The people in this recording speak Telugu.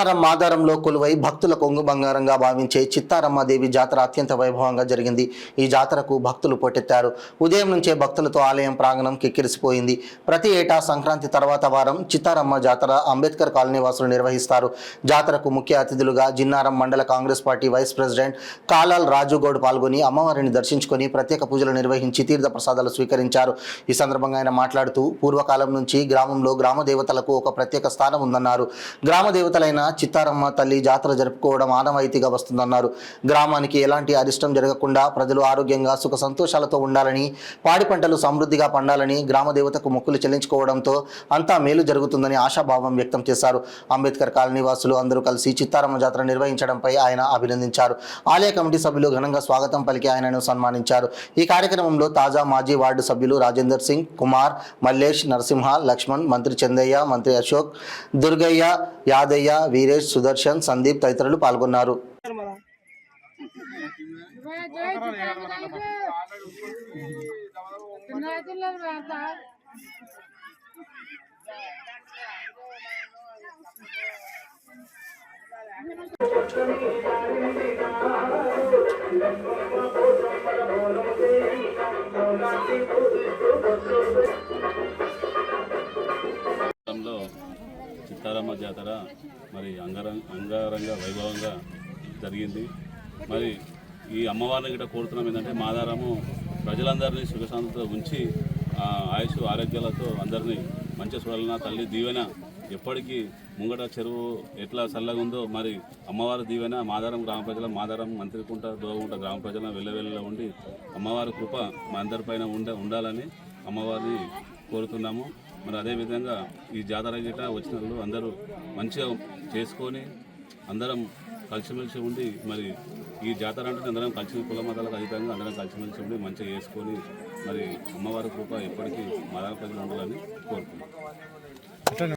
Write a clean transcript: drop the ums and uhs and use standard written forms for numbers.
జిన్నారం మాదారంలో కొలువై భక్తుల కొంగు బంగారంగా భావించే చిత్తారమ్మదేవి జాతర అత్యంత వైభవంగా జరిగింది. ఈ జాతరకు భక్తులు పోటెత్తారు. ఉదయం నుంచే భక్తులతో ఆలయం ప్రాంగణం కిక్కిరిసిపోయింది. ప్రతి ఏటా సంక్రాంతి తర్వాత వారం చిత్తారమ్మ జాతర అంబేద్కర్ కాలనీ వాసులు నిర్వహిస్తారు. జాతరకు ముఖ్య అతిథులుగా జిన్నారం మండల Congress party vice president Kalal Raju Goud పాల్గొని అమ్మవారిని దర్శించుకొని ప్రత్యేక పూజలు నిర్వహించి తీర్థ ప్రసాదాలు స్వీకరించారు. ఈ సందర్భంగా ఆయన మాట్లాడుతూ పూర్వకాలం నుంచి గ్రామంలో గ్రామ దేవతలకు ఒక ప్రత్యేక స్థానం ఉందన్నారు. గ్రామ దేవతలైన చిత్తారమ్మ తల్లి జాతర జరుపుకోవడం ఆనవాయితీగా వస్తుందన్నారు. గ్రామానికి ఎలాంటి అరిష్టం జరగకుండా ప్రజలు ఆరోగ్యంగా సుఖ సంతోషాలతో ఉండాలని, పాడి పంటలు సమృద్ధిగా పండాలని గ్రామ దేవతకు మొక్కులు చెల్లించుకోవడంతో అంతా మేలు జరుగుతుందని ఆశాభావం వ్యక్తం చేశారు. అంబేద్కర్ కాలనీ వాసులు అందరూ కలిసి చిత్తారమ్మ జాతర నిర్వహించడంపై ఆయన అభినందించారు. ఆలయ కమిటీ సభ్యులు ఘనంగా స్వాగతం పలికి ఆయనను సన్మానించారు. ఈ కార్యక్రమంలో తాజా మాజీ వార్డు సభ్యులు రాజేందర్ సింగ్, కుమార్, మల్లేష్, నరసింహ, లక్ష్మణ్, మంత్రి చందయ్య, మంత్రి అశోక్, దుర్గయ్య, యాదయ్య, వీరేష్, సుదర్శన్, సందీప్ తదితరులు పాల్గొన్నారు. చిత్తారమ్మ జాతర మరి అంగరంగ వైభవంగా జరిగింది. మరి ఈ అమ్మవారిని గిట్ట కోరుతున్నాం ఏంటంటే మాదారము ప్రజలందరినీ సుఖశాంతితో ఉంచి ఆయుష్ ఆరోగ్యాలతో అందరినీ మంచిగా చూడాలన్న తల్లి దీవెన ఎప్పటికీ ముంగట చెరువు ఎట్లా చల్లగా ఉందో మరి అమ్మవారి దీవెన మాదారం గ్రామ ప్రజల, మాదారం మంత్రికుంట, దోగుంట గ్రామ ప్రజల వెళ్ళవెళ్ళలో ఉండి అమ్మవారి కృప మా అందరిపైన ఉండాలని అమ్మవారిని కోరుతున్నాము. మరి అదేవిధంగా ఈ జాతర గిట వచ్చిన వాళ్ళు అందరూ మంచిగా చేసుకొని అందరం కలిసిమెలిసి ఉండి మరి ఈ జాతర అంటే అందరం కలిసి కుల మతాలకు అతీతంగా అందరం కలిసిమెలిసి ఉండి మంచిగా చేసుకొని మరి అమ్మవారి కృప ఎప్పటికీ మాదార ప్రజలు ఉండాలని కోరుతున్నాం.